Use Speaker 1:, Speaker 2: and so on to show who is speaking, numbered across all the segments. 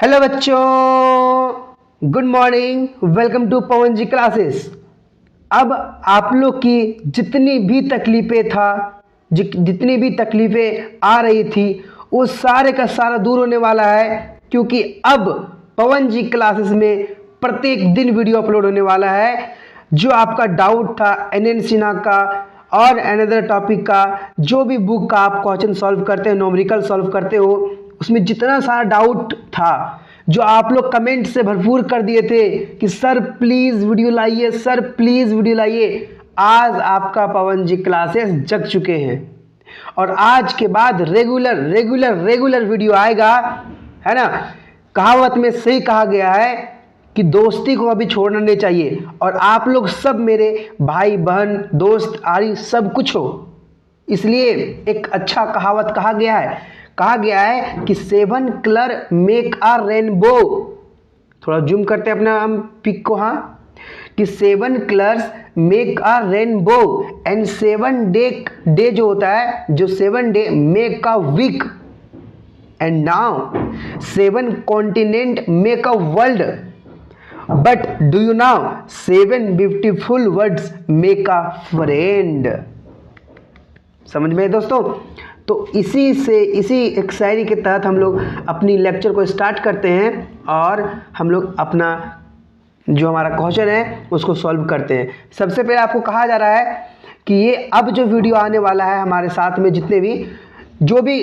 Speaker 1: Hello बच्चों, good morning. Welcome to Pawan ji classes. अब आप लोग की जितनी भी तकलीफें आ रही थी वो सारे का सारा दूर होने वाला है, क्योंकि अब पवन जी क्लासेस में प्रत्येक दिन वीडियो अपलोड होने वाला है। जो आपका डाउट था एनएन सिन्हा का और अनदर टॉपिक का, जो भी बुक का आप क्वेश्चन सॉल्व करते हो, न्यूमेरिकल सॉल्व करते हो, उसमें जितना सारा डाउट था जो आप लोग कमेंट से भरपूर कर दिए थे कि सर प्लीज़ वीडियो लाइए, सर प्लीज़ वीडियो लाइए, आज आपका पवन जी क्लासेस जग चुके हैं और आज के बाद रेगुलर वीडियो आएगा, है ना। कहावत में सही कहा गया है कि दोस्ती को कभी छोड़ना नहीं चाहिए, और आप लोग सब मेरे भाई बहन दोस्त आदि सब कुछ हो, इसलिए एक अच्छा कहावत कहा गया है कि 7 कलर मेक आ रेनबो। थोड़ा जूम करते हैं अपना हम पिक को, हाँ, कि 7 colours make a rainbow and 7 day जो होता है, जो 7 day make a week and now 7 continent make a world, but do you know 7 beautiful words make a friend. समझ में दोस्तों? तो इसी एक शायरी के तहत हम लोग अपनी लेक्चर को स्टार्ट करते हैं और हम लोग अपना जो हमारा क्वेश्चन है उसको सॉल्व करते हैं। सबसे पहले आपको कहा जा रहा है कि ये अब जो वीडियो आने वाला है हमारे साथ में जितने भी जो भी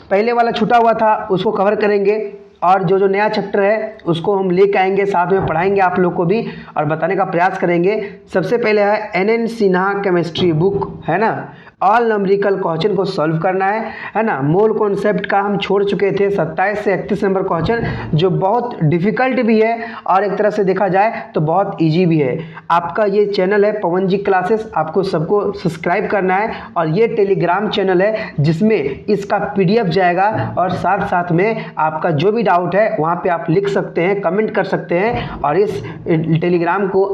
Speaker 1: पहले वाला छूटा हुआ था उसको कवर करेंगे, और जो नया चैप्टर है उसको हम लेके आएंगे, साथ में पढ़ाएंगे आप लोग को भी और बताने का प्रयास करेंगे। सबसे पहले है एनएन सिन्हा केमिस्ट्री बुक, है ना। ऑल न्यूमेरिकल क्वेश्चन को सॉल्व करना है ना। मोल कॉन्सेप्ट का हम छोड़ चुके थे 27 से 31 नंबर क्वेश्चन, जो बहुत डिफिकल्ट भी है और एक तरह से देखा जाए तो बहुत इजी भी है। आपका ये चैनल है पवन जी क्लासेस, आपको सबको सब्सक्राइब करना है, और ये टेलीग्राम चैनल है जिसमें इसका PDF जाएगा, और साथ साथ में आपका जो भी डाउट है वहाँ पे आप लिख सकते हैं, कमेंट कर सकते हैं, और इस टेलीग्राम को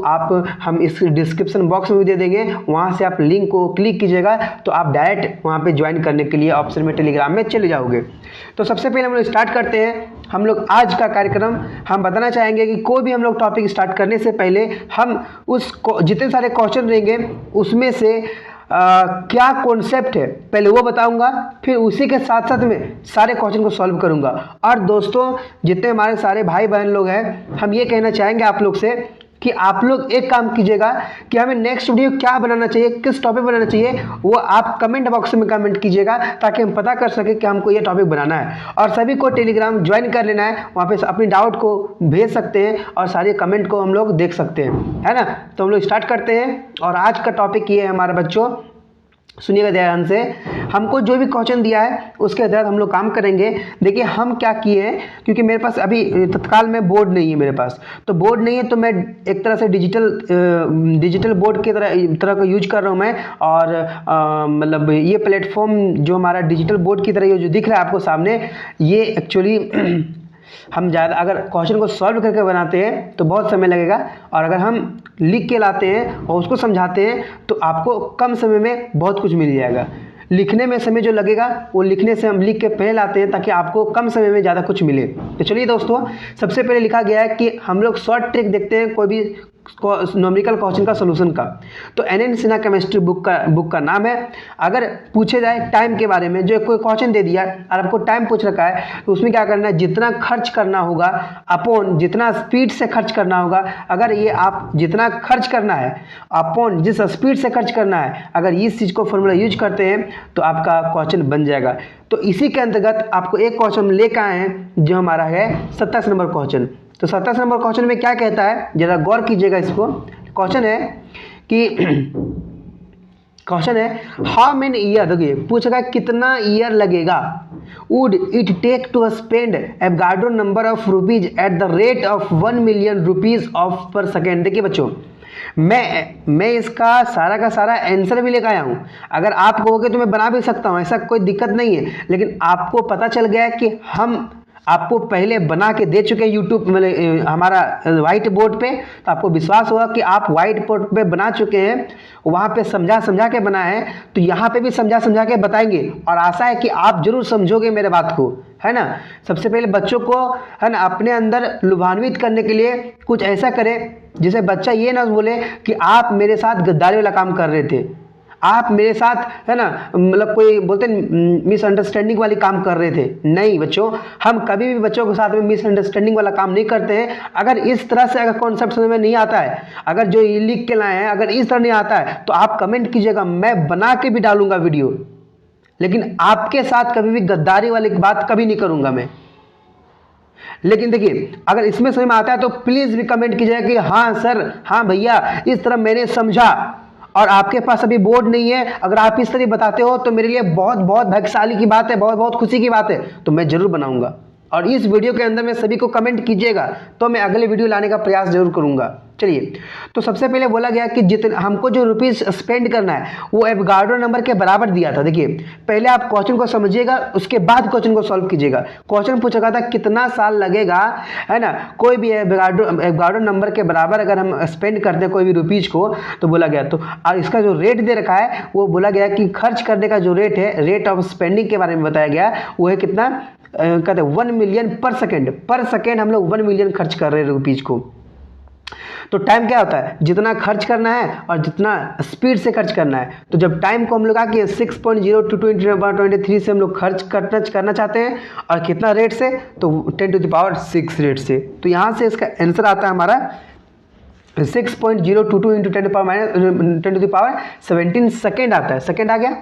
Speaker 1: हम इस डिस्क्रिप्शन बॉक्स में भी दे देंगे, वहाँ से आप लिंक को क्लिक कीजिएगा तो आप डायरेक्ट वहाँ पे ज्वाइन करने के लिए ऑप्शन में टेलीग्राम में चले जाओगे। तो सबसे पहले हम लोग स्टार्ट करते हैं। हम लोग आज का कार्यक्रम हम बताना चाहेंगे कि कोई भी हम लोग टॉपिक स्टार्ट करने से पहले हम जितने सारे क्वेश्चन रहेंगे उसमें से क्या कॉन्सेप्ट है पहले वो बताऊंगा, फिर उसी के साथ साथ में सारे क्वेश्चन को सॉल्व करूंगा। और दोस्तों जितने हमारे सारे भाई बहन लोग हैं, हम ये कहना चाहेंगे आप लोग से कि आप लोग एक काम कीजिएगा कि हमें नेक्स्ट वीडियो क्या बनाना चाहिए, किस टॉपिक बनाना चाहिए, वो आप कमेंट बॉक्स में कमेंट कीजिएगा ताकि हम पता कर सकें कि हमको ये टॉपिक बनाना है। और सभी को टेलीग्राम ज्वाइन कर लेना है, वहाँ पे अपनी डाउट को भेज सकते हैं और सारे कमेंट को हम लोग देख सकते हैं, है ना। तो हम लोग स्टार्ट करते हैं, और आज का टॉपिक ये है हमारा बच्चों, सुनिएगा ध्यान से। हमको जो भी क्वेश्चन दिया है उसके तहत हम लोग काम करेंगे। देखिए हम क्या किए हैं, क्योंकि मेरे पास अभी तत्काल में बोर्ड नहीं है, मेरे पास तो बोर्ड नहीं है, तो मैं एक तरह से डिजिटल बोर्ड की तरह का यूज कर रहा हूँ मैं। और मतलब ये प्लेटफॉर्म जो हमारा डिजिटल बोर्ड की तरह ये जो दिख रहा है आपको सामने, ये एक्चुअली हम ज़्यादा अगर क्वेश्चन को सॉल्व करके बनाते हैं तो बहुत समय लगेगा, और अगर हम लिख के लाते हैं और उसको समझाते हैं तो आपको कम समय में बहुत कुछ मिल जाएगा। लिखने में समय जो लगेगा वो लिखने से हम लिख के पहले लाते हैं ताकि आपको कम समय में ज़्यादा कुछ मिले। तो चलिए दोस्तों, सबसे पहले लिखा गया है कि हम लोग शॉर्ट ट्रिक देखते हैं कोई भी न्यूमेरिकल क्वेश्चन का सॉल्यूशन का। तो एनएन सिन्हा केमिस्ट्री बुक का नाम है। अगर पूछे जाए टाइम के बारे में, जो कोई क्वेश्चन दे दिया और आपको टाइम पूछ रखा है, तो उसमें क्या करना है, जितना खर्च करना होगा अपॉन जितना स्पीड से खर्च करना होगा, अगर ये आप जितना खर्च करना है अपॉन जिस स्पीड से खर्च करना है, अगर इस चीज़ को फॉर्मूला यूज करते हैं तो आपका क्वेश्चन बन जाएगा। तो इसी के अंतर्गत आपको एक क्वेश्चन लेकर आए हैं जो हमारा है 27 नंबर क्वेश्चन। तो 27 नंबर क्वेश्चन में क्या कहता है, जरा गौर कीजिएगा इसको। क्वेश्चन है कि हाउ मेनी ईयर, देखिए पूछेगा कितना ईयर लगेगा, would it take to spend Avogadro number of rupees at the rate of 1 million rupees of per second. देखिए बच्चों, मैं इसका सारा का सारा आंसर भी लेकर आया हूँ। अगर आप कहोगे तो मैं बना भी सकता हूँ, ऐसा कोई दिक्कत नहीं है, लेकिन आपको पता चल गया है कि हम आपको पहले बना के दे चुके हैं यूट्यूब मतलब हमारा व्हाइट बोर्ड पे, तो आपको विश्वास होगा कि आप व्हाइट बोर्ड पे बना चुके हैं, वहाँ पे समझा के बना है, तो यहाँ पे भी समझा के बताएंगे और आशा है कि आप जरूर समझोगे मेरे बात को, है ना। सबसे पहले बच्चों को, है ना, अपने अंदर लुभान्वित करने के लिए कुछ ऐसा करें जिसे बच्चा ये ना बोले कि आप मेरे साथ गद्दारी वाला काम कर रहे थे, आप मेरे साथ, है ना, मतलब कोई बोलते मिसअंडरस्टैंडिंग वाली काम कर रहे थे। नहीं बच्चों, हम कभी भी बच्चों के साथ में मिसअंडरस्टैंडिंग वाला काम नहीं करते हैं। अगर इस तरह से अगर कॉन्सेप्ट समझ में नहीं आता है, अगर जो ये लिख के लाए हैं अगर इस तरह नहीं आता है, तो आप कमेंट कीजिएगा, मैं बना के भी डालूंगा वीडियो, लेकिन आपके साथ कभी भी गद्दारी वाली बात कभी नहीं करूंगा मैं। लेकिन देखिए, अगर इसमें समझ में आता है तो प्लीज भी कमेंट कीजिएगा कि हाँ सर, हाँ भैया, इस तरह मैंने समझा, और आपके पास अभी बोर्ड नहीं है, अगर आप इस तरह बताते हो तो मेरे लिए बहुत बहुत भाग्यशाली की बात है, बहुत बहुत खुशी की बात है, तो मैं जरूर बनाऊंगा। और इस वीडियो के अंदर में सभी को कमेंट कीजिएगा, तो मैं अगले वीडियो लाने का प्रयास जरूर करूंगा। चलिए, तो सबसे पहले बोला गया कि जितने हमको जो रुपीस स्पेंड करना है वो एवोगाड्रो नंबर के बराबर दिया था। देखिए, पहले आप क्वेश्चन को समझिएगा, उसके बाद क्वेश्चन को सॉल्व कीजिएगा। क्वेश्चन पूछा गया था कितना साल लगेगा, है ना, कोई भी एवोगाड्रो नंबर के बराबर अगर हम स्पेंड करते हैं कोई भी रुपीज को, तो बोला गया, तो और इसका जो रेट दे रखा है वो बोला गया कि खर्च करने का जो रेट है, रेट ऑफ स्पेंडिंग के बारे में बताया गया, वो है कितना, कहते हैं 1 मिलियन पर सेकेंड हम लोग 1 मिलियन खर्च कर रहे हैं रुपीज को। तो टाइम क्या होता है, जितना खर्च करना है और जितना स्पीड से खर्च करना है। तो जब टाइम को हम लोग आके 6.02 से हम लोग खर्च करना चाहते हैं, और कितना रेट से, तो 10⁻6 रेट से। तो यहाँ से इसका आंसर आता है हमारा 6.022 इंटू 10⁻17 सेकेंड आता है। सेकेंड आ गया।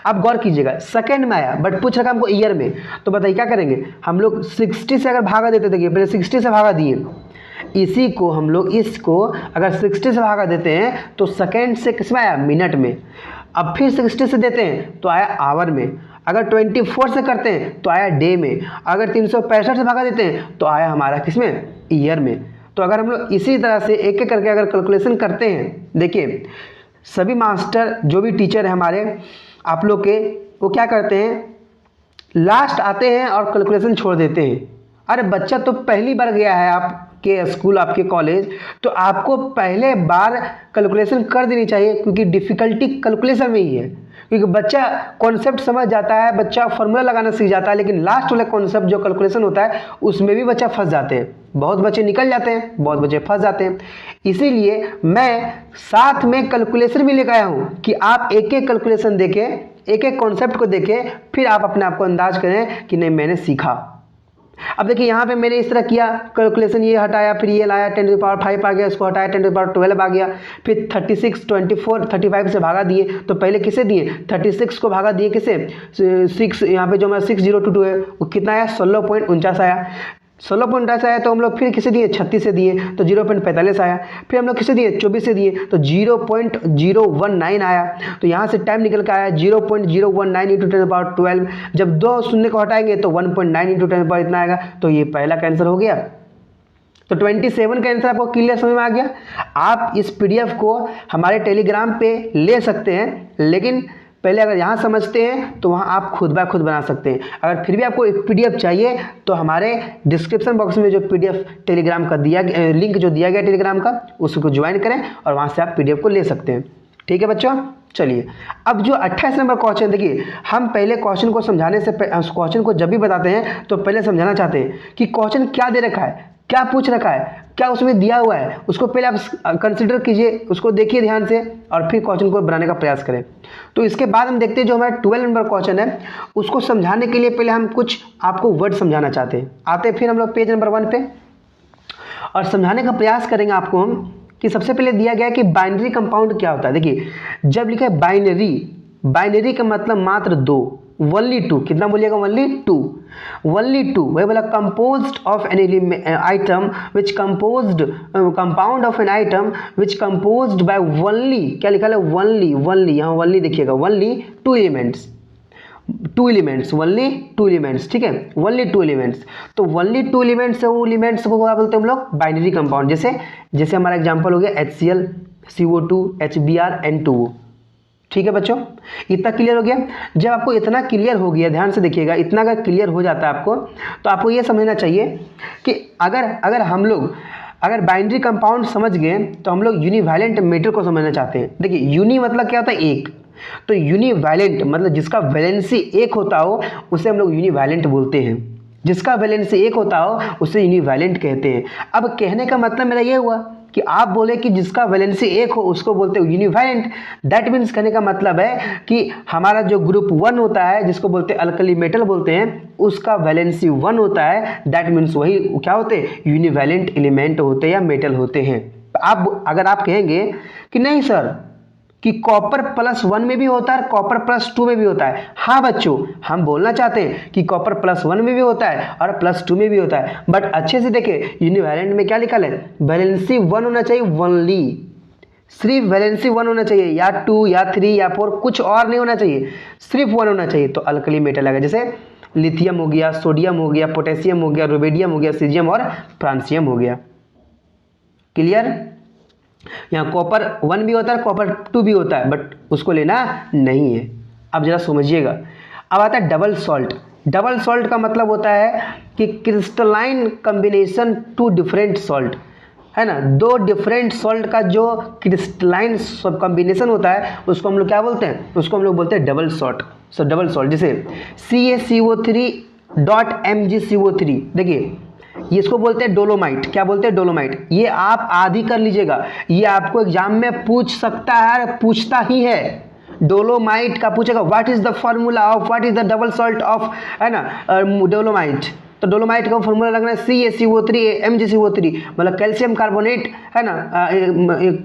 Speaker 1: आप गौर कीजिएगा, सेकेंड में आया, बट पूछ रखा हमको ईयर में। तो बताइए क्या करेंगे, हम लोग 60 से अगर भागा देते, देखिए पहले 60 से भागा दिए, इसी को हम लोग इसको अगर 60 से भागा देते हैं तो सेकेंड से किसमें आया, मिनट में। अब फिर 60 से देते हैं तो आया आवर में। अगर 24 से करते हैं तो आया डे में। अगर 365 से भागा देते हैं तो आया हमारा किसमें, ईयर में। तो अगर हम लोग इसी तरह से एक एक करके अगर कैलकुलेशन करते हैं, देखिए सभी मास्टर जो भी टीचर है हमारे आप लोग के, वो क्या करते हैं, लास्ट आते हैं और कैलकुलेशन छोड़ देते हैं। अरे बच्चा तो पहली बार गया है आपके स्कूल, आपके कॉलेज, तो आपको पहले बार कैलकुलेशन कर देनी चाहिए, क्योंकि डिफिकल्टी कैलकुलेशन में ही है। क्योंकि बच्चा कॉन्सेप्ट समझ जाता है, बच्चा फॉर्मूला लगाना सीख जाता है, लेकिन लास्ट वाला कॉन्सेप्ट जो कैलकुलेशन होता है उसमें भी बच्चा फंस जाते हैं। बहुत बच्चे निकल जाते हैं, बहुत बच्चे फंस जाते हैं। इसीलिए मैं साथ में कैलकुलेशन भी लेकर आया हूँ कि आप एक एक कैलकुलेशन देखें, एक एक कॉन्सेप्ट को देखें, फिर आप अपने आप को अंदाज करें कि नहीं मैंने सीखा। अब देखिए यहाँ पे मैंने इस तरह किया कैलकुलेशन, ये हटाया, फिर ये लाया 10⁵ आ गया, इसको हटाया 10⁻12 आ गया, फिर 36, 24, 35 से भागा दिए। तो पहले किसे दिए, 36 को भागा दिए किसे, 6, यहाँ पे जो हमारा 6022 है वो कितना आया, 16.49 आया। 16.49 आया तो हम लोग फिर किसे दिए, 36 से दिए तो 0.45 आया। फिर हम लोग किसे दिए, 24 से दिए तो 0.019 आया। तो यहाँ से टाइम निकल के आया 0.019 इंटू 10⁻12। जब 2 शून्य को हटाएंगे तो 1.9 इंटू 10 इतना आएगा। तो ये पहला का आंसर हो गया। तो 27 का आंसर आपको क्लियर समझ में आ गया। आप इस पीडीएफ को हमारे टेलीग्राम पे ले सकते हैं, लेकिन पहले अगर यहाँ समझते हैं तो वहाँ आप खुद ब खुद बना सकते हैं। अगर फिर भी आपको एक पीडीएफ चाहिए तो हमारे डिस्क्रिप्शन बॉक्स में जो पीडीएफ टेलीग्राम का लिंक जो दिया गया टेलीग्राम का, उसको ज्वाइन करें और वहाँ से आप पीडीएफ को ले सकते हैं। ठीक है बच्चों, चलिए अब जो 28 नंबर क्वेश्चन, देखिए हम पहले क्वेश्चन को समझाने से क्वेश्चन को जब भी बताते हैं तो पहले समझाना चाहते हैं कि क्वेश्चन क्या दे रखा है, क्या पूछ रखा है, क्या उसमें दिया हुआ है, उसको पहले आप कंसिडर कीजिए, उसको देखिए ध्यान से और फिर क्वेश्चन को बनाने का प्रयास करें। तो इसके बाद हम देखते हैं जो हमारा 12 नंबर क्वेश्चन है, उसको समझाने के लिए पहले हम कुछ आपको वर्ड समझाना चाहते हैं। आते हैं फिर हम लोग पेज नंबर 1 पे और समझाने का प्रयास करेंगे आपको हम कि सबसे पहले दिया गया है कि बाइनरी कंपाउंड क्या होता है। देखिए जब लिखा है बाइनरी का मतलब मात्र 2, ओनली 2, कितना बोलिएगा, ओनली 2, वही बोला composed of an item which compound of an item which composed by only, क्या लिखा है, ओनली, यहाँ ओनली देखिएगा, ओनली 2 एलिमेंट्स, ओनली 2 एलिमेंट्स, ठीक है, ओनली 2 एलिमेंट्स। तो ओनली 2 एलिमेंट्स है, वो एलिमेंट्स को क्या बोलते हैं हम लोग, बाइनरी कंपाउंड। जैसे हमारा एग्जांपल हो गया HCl, CO2, HBr, N2O, ठीक है बच्चों, इतना क्लियर हो गया। जब आपको इतना क्लियर हो गया, ध्यान से देखिएगा, इतना अगर क्लियर हो जाता है आपको, तो आपको ये समझना चाहिए कि अगर हम लोग अगर बाइनरी कंपाउंड समझ गए तो हम लोग यूनिवैलेंट मेटर को समझना चाहते हैं। देखिए यूनि मतलब क्या होता है, एक, तो यूनिवैलेंट मतलब जिसका वैलेंसी एक होता हो उसे हम लोग यूनिवैलेंट बोलते हैं। जिसका वैलेंसी एक होता हो उसे यूनिवैलेंट कहते हैं। अब कहने का मतलब मेरा ये हुआ कि आप बोले कि जिसका वैलेंसी एक हो उसको बोलते हो यूनिवैलेंट। दैट मीन्स कहने का मतलब है कि हमारा जो ग्रुप 1 होता है जिसको बोलते हैं अल्कली मेटल बोलते हैं, उसका वैलेंसी 1 होता है। दैट मीन्स वही क्या होते हैं, यूनिवैलेंट एलिमेंट होते हैं या मेटल होते हैं। अब अगर आप कहेंगे कि नहीं सर कि कॉपर +1 में भी होता है, कॉपर +2 में भी होता है, हाँ बच्चों हम बोलना चाहते हैं कि कॉपर +1 में भी होता है और +2 में भी होता है। बट अच्छे से देखें यूनिवैलेंट में क्या लिखा है, वैलेंसी 1 होना चाहिए, ओनली, सिर्फ वैलेंसी 1 होना चाहिए, या 2 या 3 या 4, कुछ और नहीं होना चाहिए, सिर्फ 1 होना चाहिए। तो अल्कली मेटल आएगा, जैसे लिथियम हो गया, सोडियम हो गया, पोटेशियम हो गया, रुबिडियम हो गया, सीजियम और फ्रांसियम हो गया। क्लियर? यहाँ कॉपर 1 भी होता है, कॉपर 2 भी होता है, बट उसको लेना नहीं है। अब जरा समझिएगा। अब आता है डबल सॉल्ट। डबल सॉल्ट का मतलब होता है कि crystalline combination two different salt, है ना, दो डिफरेंट सॉल्ट का जो क्रिस्टलाइन कॉम्बिनेशन होता है उसको हम लोग क्या बोलते हैं, उसको हम लोग बोलते हैं डबल सॉल्ट। सो डबल सॉल्ट जैसे CaCO3.MgCO3, देखिए ये इसको बोलते हैं डोलोमाइट। क्या बोलते हैं, डोलोमाइट। ये आप आदि कर लीजिएगा, ये आपको एग्जाम में पूछ सकता है, पूछता ही है। डोलोमाइट का पूछेगा what is the formula of, what is the double salt of, है ना, डोलोमाइट। तो डोलोमाइट का फॉर्मूला लगना है CaCO3 मतलब कैल्शियम कार्बोनेट, है ना,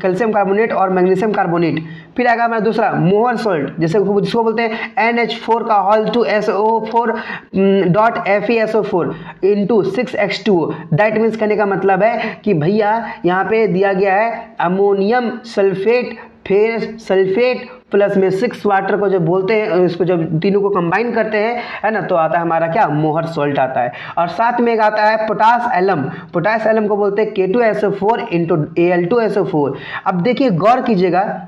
Speaker 1: कैल्शियम कार्बोनेट और मैग्नीशियम कार्बोनेट। फिर आएगा हमारा दूसरा मोहर सॉल्ट, जैसे जिसको बोलते हैं NH4 का whole 2 SO4.FeSO4 into 6H2O। That means कहने का मतलब है कि भैया यहाँ पे दिया गया है अमोनियम सल्फेट, फिर सल्फेट प्लस में 6 वाटर को जब बोलते हैं, इसको जब तीनों को कंबाइन करते हैं, है ना, तो आता है हमारा क्या, मोहर सॉल्ट आता है। और साथ में एक आता है पोटास एलम। पोटास एलम को बोलते हैं K2SO4 इंटू Al2SO4। अब देखिए गौर कीजिएगा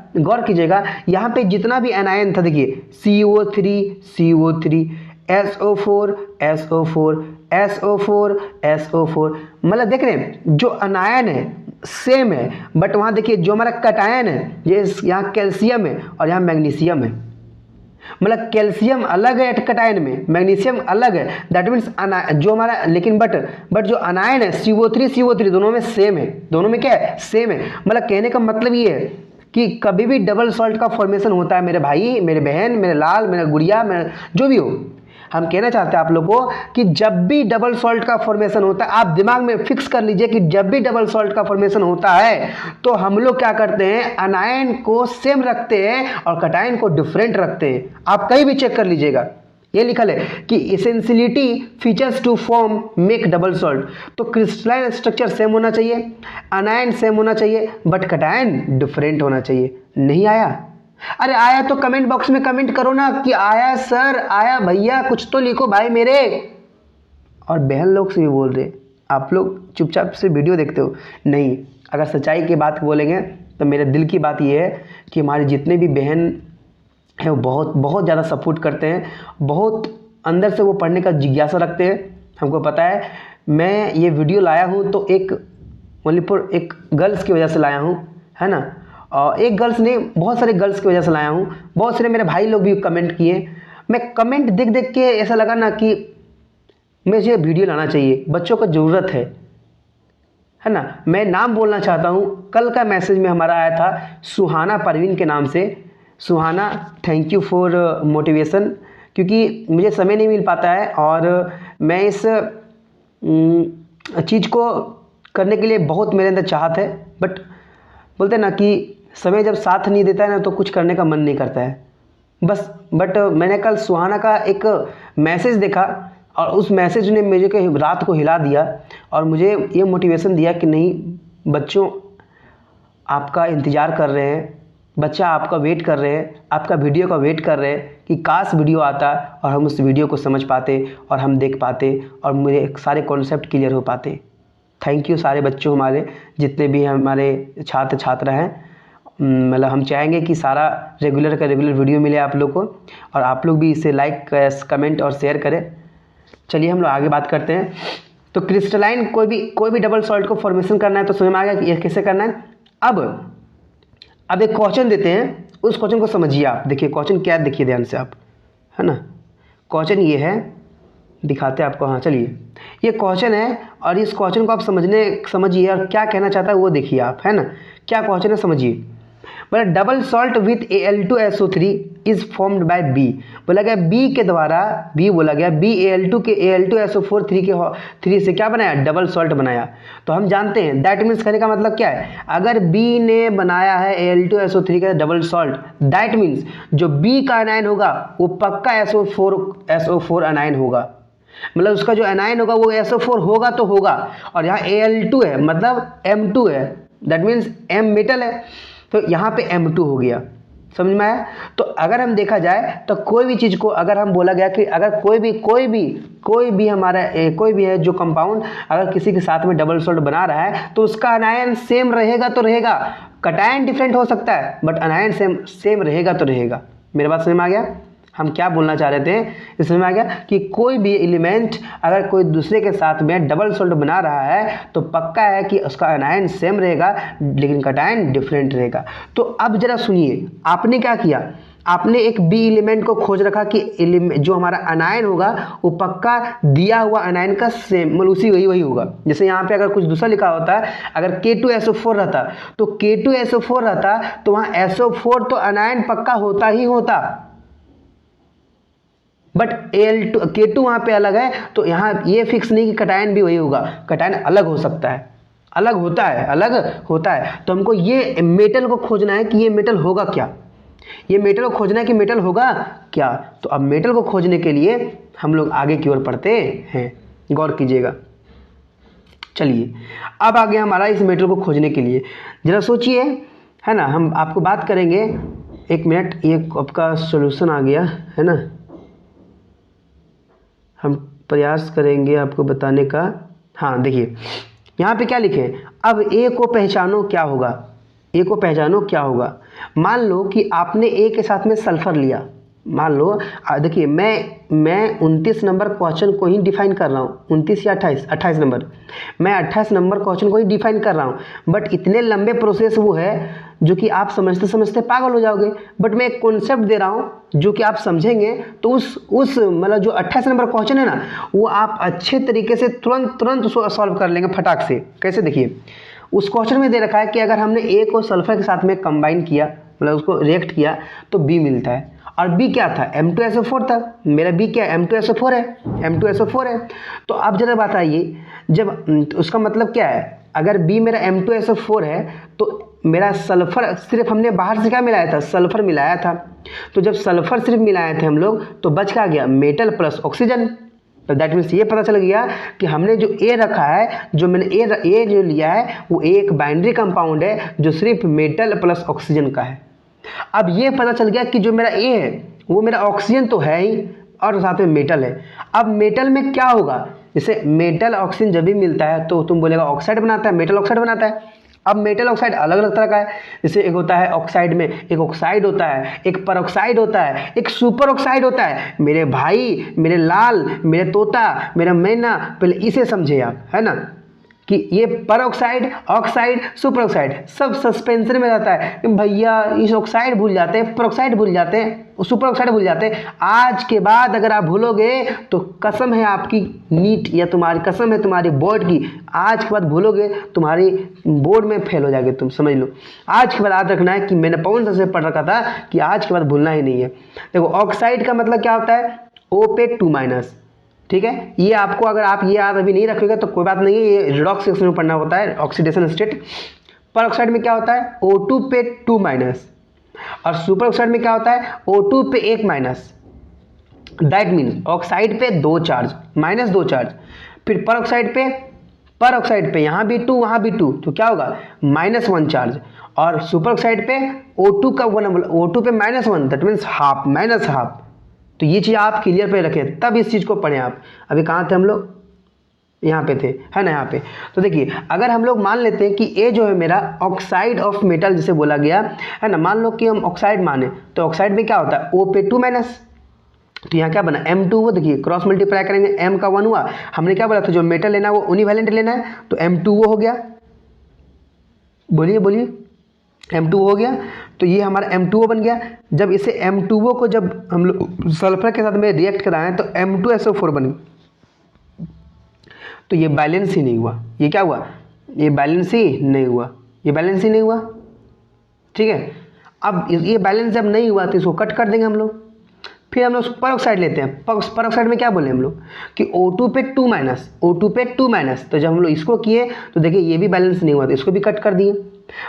Speaker 1: यहाँ पे जितना भी एनायन था, देखिए CO3 SO4 SO4 मतलब देख रहे हैं जो अनायन है सेम है, बट वहाँ देखिए जो हमारा कटायन है, ये यहाँ कैल्शियम है और यहाँ मैग्नीशियम है। मतलब कैल्शियम अलग है कटायन में, मैग्नीशियम अलग है। दैट मीन्स जो हमारा, लेकिन बट जो अनायन है CO3 दोनों में सेम है, दोनों में क्या है, सेम है। मतलब कहने का मतलब ये है कि कभी भी डबल सॉल्ट का फॉर्मेशन होता है मेरे भाई, मेरे बहन, मेरे लाल, मेरा गुड़िया, मेरा जो भी हो, हम कहना चाहते हैं आप लोगों को कि जब भी डबल सॉल्ट का फॉर्मेशन होता है, आप दिमाग में फिक्स कर लीजिए कि जब भी डबल सॉल्ट का फॉर्मेशन होता है तो हम लोग क्या करते हैं, अनायन को सेम रखते हैं और कटायन को डिफरेंट रखते हैं। आप कहीं भी चेक कर लीजिएगा, ये लिखा है कि essentiality features to form make double salt. तो क्रिस्टलाइन स्ट्रक्चर सेम होना चाहिए, अनायन सेम होना चाहिए, बट कटायन डिफरेंट होना चाहिए। नहीं आया? अरे आया तो कमेंट बॉक्स में कमेंट करो ना कि आया सर, आया भैया, कुछ तो लिखो भाई मेरे। और बहन लोग से भी बोल रहे, आप लोग चुपचाप से वीडियो देखते हो। नहीं, अगर सच्चाई की बात बोलेंगे तो मेरे दिल की बात ये है कि हमारे जितने भी बहन हैं वो बहुत बहुत ज़्यादा सपोर्ट करते हैं, बहुत अंदर से वो पढ़ने का जिज्ञासा रखते हैं। हमको पता है, मैं ये वीडियो लाया हूँ तो एक गर्ल्स की वजह से लाया हूँ, है ना, और एक गर्ल्स ने, बहुत सारे गर्ल्स की वजह से लाया हूँ। बहुत सारे मेरे भाई लोग भी कमेंट किए। मैं कमेंट देख के ऐसा लगा ना कि मुझे वीडियो लाना चाहिए, बच्चों को ज़रूरत है ना। मैं नाम बोलना चाहता हूँ। कल का मैसेज में हमारा आया था सुहाना परवीन के नाम से। सुहाना, थैंक यू फॉर मोटिवेशन, क्योंकि मुझे समय नहीं मिल पाता है और मैं इस चीज़ को करने के लिए बहुत मेरे अंदर चाहत है, बट बोलते हैं ना कि समय जब साथ नहीं देता है ना तो कुछ करने का मन नहीं करता है बस। बट मैंने कल सुहाना का एक मैसेज देखा और उस मैसेज ने मुझे के रात को हिला दिया और मुझे ये मोटिवेशन दिया कि नहीं, बच्चों आपका इंतज़ार कर रहे हैं, बच्चा आपका वेट कर रहे हैं, आपका वीडियो का वेट कर रहे हैं कि काश वीडियो आता और हम उस वीडियो को समझ पाते और हम देख पाते और मुझे सारे कॉन्सेप्ट क्लियर हो पाते। थैंक यू सारे बच्चों, हमारे जितने भी हमारे छात्र छात्रा हैं। मतलब हम चाहेंगे कि सारा रेगुलर का रेगुलर वीडियो मिले आप लोग को, और आप लोग भी इसे लाइक कमेंट और शेयर करें। चलिए हम लोग आगे बात करते हैं। तो क्रिस्टलाइन कोई भी डबल सॉल्ट को फॉर्मेशन करना है तो समझ में आ गया कि ये कैसे करना है। अब एक क्वेश्चन देते हैं, उस क्वेश्चन को समझिए आप। देखिए क्वेश्चन क्या है, देखिए ध्यान से आप, है ना। क्वेश्चन ये है, दिखाते हैं आपको। हाँ चलिए, ये क्वेश्चन है और इस क्वेश्चन को आप समझिए और क्या कहना चाहता है वो देखिए आप, है ना। क्या क्वेश्चन है समझिए। बोला double salt with Al2SO3 is formed by B. बोला गया बी के द्वारा, बी बोला गया बी Al2 के Al2SO4 3 से क्या बनाया, डबल सॉल्ट बनाया। तो हम जानते हैं दैट मीन्स कहने का मतलब क्या है, अगर बी ने बनाया है Al2SO3 का डबल सॉल्ट, दैट मीन्स जो बी का एनायन होगा वो पक्का SO4 एनायन होगा। मतलब उसका जो एनायन होगा वो SO4 होगा तो होगा, और यहाँ Al2 है मतलब M2 है, दैट मीन्स M मेटल है, तो यहाँ पे M2 हो गया। समझ में आया। तो अगर हम देखा जाए तो कोई भी चीज़ को अगर हम बोला गया कि अगर कोई भी हमारा कोई भी है जो कंपाउंड अगर किसी के साथ में डबल सॉल्ट बना रहा है तो उसका अनायन सेम रहेगा तो रहेगा, कटायन डिफरेंट हो सकता है बट अनायन सेम रहेगा तो रहेगा। मेरे बात समझ में आ गया। हम क्या बोलना चाह रहे थे, इसमें में आ गया कि कोई भी एलिमेंट अगर कोई दूसरे के साथ में डबल सॉल्ट बना रहा है तो पक्का है कि उसका अनायन सेम रहेगा लेकिन कटायन डिफरेंट रहेगा। तो अब जरा सुनिए, आपने क्या किया, आपने एक बी एलिमेंट को खोज रखा कि जो हमारा अनायन होगा वो पक्का दिया हुआ अनायन का सेम मतलब उसी वही होगा। जैसे यहाँ पे अगर कुछ दूसरा लिखा होता है, अगर K2SO4 रहता तो K2SO4 रहता तो वहाँ SO4 तो अनायन पक्का होता ही होता, बट K2 वहाँ पे अलग है तो यहाँ ये फिक्स नहीं कि कटायन भी वही होगा, कटायन अलग हो सकता है, अलग होता है। तो हमको ये मेटल को खोजना है कि ये मेटल होगा क्या, ये मेटल को खोजना है कि मेटल होगा क्या। तो अब मेटल को खोजने के लिए हम लोग आगे की ओर बढ़ते हैं, गौर कीजिएगा। चलिए अब आगे हमारा इस मेटल को खोजने के लिए जरा सोचिए, है ना। हम आपको बात करेंगे, एक मिनट, ये आपका सॉल्यूशन आ गया है ना, हम प्रयास करेंगे आपको बताने का। हाँ देखिए यहाँ पे क्या लिखे, अब ए को पहचानो क्या होगा, ए को पहचानो क्या होगा। मान लो कि आपने ए के साथ में सल्फर लिया, मान लो देखिए मैं 29 नंबर क्वेश्चन को ही डिफाइन कर रहा हूँ, 29 या 28 नंबर, मैं 28 नंबर क्वेश्चन को ही डिफाइन कर रहा हूँ, बट इतने लंबे प्रोसेस वो है जो कि आप समझते समझते पागल हो जाओगे। बट मैं एक कॉन्सेप्ट दे रहा हूँ जो कि आप समझेंगे तो उस मतलब जो 28 नंबर क्वेश्चन है ना वो आप अच्छे तरीके से तुरंत उसको सॉल्व कर लेंगे फटाक से। कैसे, देखिए उस क्वेश्चन में दे रखा है कि अगर हमने ए को सल्फर के साथ में कंबाइन किया, मतलब उसको रिएक्ट किया तो बी मिलता है, और बी क्या था, M2SO4 था। मेरा बी क्या है, M2SO4 है। तो अब जरा बात आइए, जब उसका मतलब क्या है, अगर बी मेरा M2SO4 है तो मेरा सल्फर सिर्फ हमने बाहर से क्या मिलाया था, सल्फर मिलाया था। तो जब सल्फर सिर्फ मिलाए थे हम लोग तो बच क्या गया, मेटल प्लस ऑक्सीजन। तो दैट मीन्स ये पता चल गया कि हमने जो ए रखा है, जो मैंने ए जो लिया है वो एक बाइनरी कंपाउंड है जो सिर्फ मेटल प्लस ऑक्सीजन का है। अब ये पता चल गया कि जो मेरा ए है वो मेरा ऑक्सीजन तो है ही और साथ में मेटल है। अब मेटल में क्या होगा, जैसे मेटल ऑक्सीजन जब भी मिलता है तो तुम बोलेगा ऑक्साइड बनाता है, मेटल ऑक्साइड बनाता है। अब मेटल ऑक्साइड अलग अलग तरह का है, जैसे एक होता है ऑक्साइड में एक ऑक्साइड होता है, एक परऑक्साइड होता है, एक सुपर ऑक्साइड होता है। मेरे भाई, मेरे लाल, मेरे तोता, मेरा मैना, पहले इसे समझे आप, है ना, कि ये परऑक्साइड, ऑक्साइड, सुपर ऑक्साइड सब सस्पेंशन में रहता है। भैया इस ऑक्साइड भूल जाते हैं, परऑक्साइड भूल जाते हैं, सुपर ऑक्साइड भूल जाते हैं। आज के बाद अगर आप भूलोगे तो कसम है आपकी नीट या तुम्हारी कसम है तुम्हारी बोर्ड की, आज के बाद भूलोगे तुम्हारी बोर्ड में फेल हो जाएगी, तुम समझ लो। आज के बाद याद रखना है कि मैंने पवन सर से पढ़ रखा था कि आज के बाद भूलना ही नहीं है। देखो ऑक्साइड का मतलब क्या होता है, O पे 2-, ठीक है। ये आपको अगर आप ये याद अभी नहीं रखोगे तो कोई बात नहीं है, ये रिडॉक्स सेक्शन में पढ़ना होता है, ऑक्सीडेशन स्टेट। पर ऑक्साइड में क्या होता है, O2 पे 2-, और सुपर ऑक्साइड में क्या होता है, O2 पे 1-। दैट मीन्स ऑक्साइड पे 2 चार्ज, -2 चार्ज। फिर पर ऑक्साइड पे यहाँ भी 2 वहाँ भी 2, तो क्या होगा, -1 चार्ज। और सुपर ऑक्साइड पे O2 का 1, O2 पे -1, दैट मीन्स हाफ, -हाफ। तो ये चीज़ आप क्लियर पे रखें, तब इस चीज़ को पढ़ें आप। अभी कहाँ थे हम लोग, यहाँ पे थे, है ना, यहाँ पे। तो देखिए अगर हम लोग मान लेते हैं कि ए जो है मेरा ऑक्साइड ऑफ मेटल जिसे बोला गया है ना, मान लो कि हम ऑक्साइड माने, तो ऑक्साइड में क्या होता है O पे 2 माइनस, तो यहाँ क्या बना M2, वो देखिए क्रॉस मल्टीप्लाई करेंगे M का 1 हुआ, हमने क्या बोला था जो मेटल लेना है वो यूनिवैलेंट लेना है, तो M2O हो गया, बोलिए बोलिए, M2O हो गया, तो ये हमारा M2O बन गया। जब इसे M2O को जब हम लोग सल्फर के साथ में रिएक्ट कराएं तो M2SO4 बन गया, तो ये बैलेंस ही नहीं हुआ। ये क्या हुआ, ये बैलेंस ही नहीं हुआ, ये बैलेंस ही नहीं हुआ, ठीक है। अब ये बैलेंस जब नहीं हुआ तो इसको कट कर देंगे हम लोग। फिर हम लोग परऑक्साइड लेते हैं, परऑक्साइड में क्या बोले हम लोग कि O2 पे 2 माइनस, O2 पे 2 माइनस, तो जब हम लोग इसको किए तो देखिए ये भी बैलेंस नहीं हुआ तो इसको भी कट कर दिए।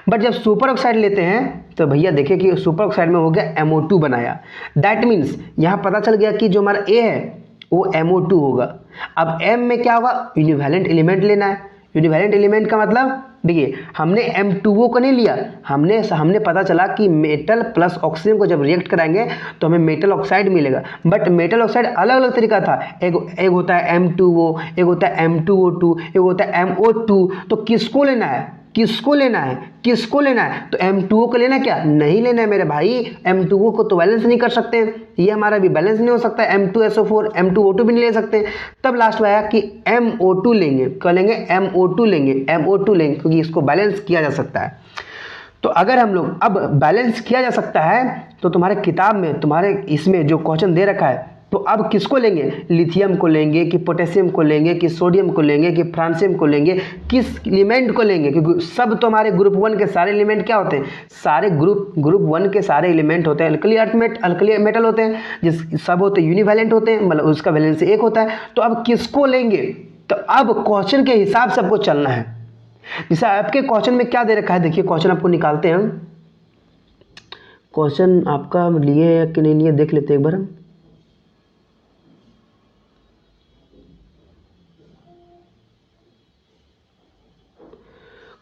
Speaker 1: बट जब सुपर ऑक्साइड लेते हैं तो भैया देखिए कि सुपर ऑक्साइड में हो गया MO2 बनाया, दैट मीन्स यहाँ पता चल गया कि जो हमारा A है वो MO2 होगा। अब M में क्या होगा, यूनिवैलेंट एलिमेंट लेना है। यूनिवैलेंट एलिमेंट का मतलब देखिए हमने M2O को नहीं लिया, हमने पता चला कि मेटल प्लस ऑक्सीजन को जब रिएक्ट कराएंगे तो हमें मेटल ऑक्साइड मिलेगा। बट मेटल ऑक्साइड अलग अलग तरीका था, एक होता है M2O, एक होता है M2O2, एक होता है MO2। तो किसको लेना है, किसको लेना है, किसको लेना है, तो M2O को लेना क्या, नहीं लेना है मेरे भाई। M2O को तो बैलेंस नहीं कर सकते हैं, ये हमारा भी बैलेंस नहीं हो सकता, M2SO4 M2O2 भी नहीं ले सकते। तब लास्ट में आया कि MO2 लेंगे, क्या लेंगे, MO2 लेंगे, MO2 लेंगे, क्योंकि इसको बैलेंस किया जा सकता है। तो अगर हम लोग अब बैलेंस किया जा सकता है तो तुम्हारे किताब में, तुम्हारे इसमें जो क्वेश्चन दे रखा है, तो अब किसको लेंगे, लिथियम को लेंगे कि पोटेशियम को लेंगे कि सोडियम को लेंगे कि फ्रांसियम को लेंगे, किस एलिमेंट को लेंगे, क्योंकि सब तो हमारे ग्रुप 1 के सारे एलिमेंट क्या होते हैं, सारे ग्रुप 1 के सारे एलिमेंट होते हैं अल्कली अल्कली मेटल होते हैं, जिस सब होते हैं यूनिवैलेंट होते हैं, मतलब उसका वैलेंस 1 होता है। तो अब किसको लेंगे, तो अब क्वेश्चन के हिसाब से आपको चलना है। जैसे आपके क्वेश्चन में क्या दे रखा है, देखिए क्वेश्चन आपको निकालते हैं, क्वेश्चन आपका लिए या कि नहीं लिए देख लेते हैं एक बार हम।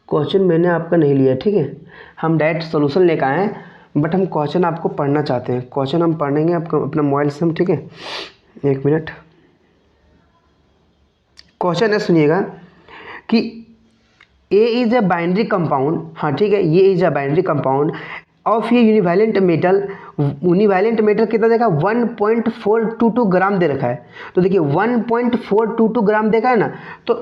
Speaker 1: क्वेश्चन मैंने आपका नहीं लिया, ठीक है, हम डायरेक्ट सॉल्यूशन लेकर आए हैं, बट हम क्वेश्चन आपको पढ़ना चाहते हैं। क्वेश्चन हम पढ़ेंगे आपको अपना मोबाइल से हम, ठीक है, एक मिनट। क्वेश्चन है, सुनिएगा कि A is a binary compound, हाँ ठीक है, ये is a binary compound of ये यूनिवैलेंट मेटल। यूनिवैलेंट मेटल कितना देखा, 1.422 ग्राम दे रखा है। तो देखिए 1.422 ग्राम देखा है ना, तो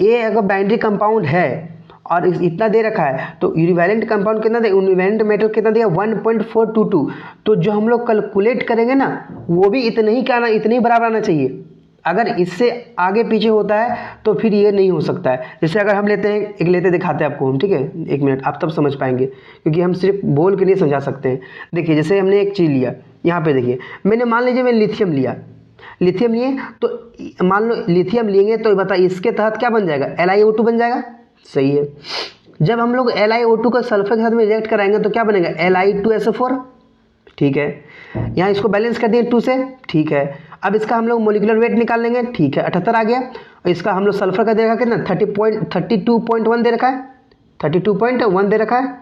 Speaker 1: A अगर बाइनरी कंपाउंड है और इतना दे रखा है तो यूनिवैलेंट कंपाउंड कितना दे, यूनिवैलेंट मेटल कितना दिया 1.422। तो जो हम लोग कैलकुलेट करेंगे ना वो भी इतना ही क्या, इतने ही बराबर आना चाहिए। अगर इससे आगे पीछे होता है तो फिर ये नहीं हो सकता है। जैसे अगर हम लेते हैं, एक लेते दिखाते हैं आपको हम, ठीक है, एक मिनट, आप तब समझ पाएंगे, क्योंकि हम सिर्फ बोल के नहीं समझा सकते हैं। देखिए जैसे हमने एक चीज़ लिया, यहाँ पे देखिए मैंने मान लीजिए मैं लिथियम लिया, लिथियम लिए, तो मान लो लिथियम लेंगे तो बताइए इसके तहत क्या बन जाएगा, LiO2 बन जाएगा, सही है। जब हम लोग LiO2 को सल्फर के साथ में रिएक्ट कराएंगे तो क्या बनेगा, Li2SO4, ठीक है। यहाँ इसको बैलेंस कर दिए 2 से, ठीक है। अब इसका हम लोग मोलिकुलर वेट निकाल लेंगे, ठीक है, 78 आ गया। और इसका हम लोग सल्फर का दे रखा कितना, 32.1 दे रखा है, 32.1 दे रखा है,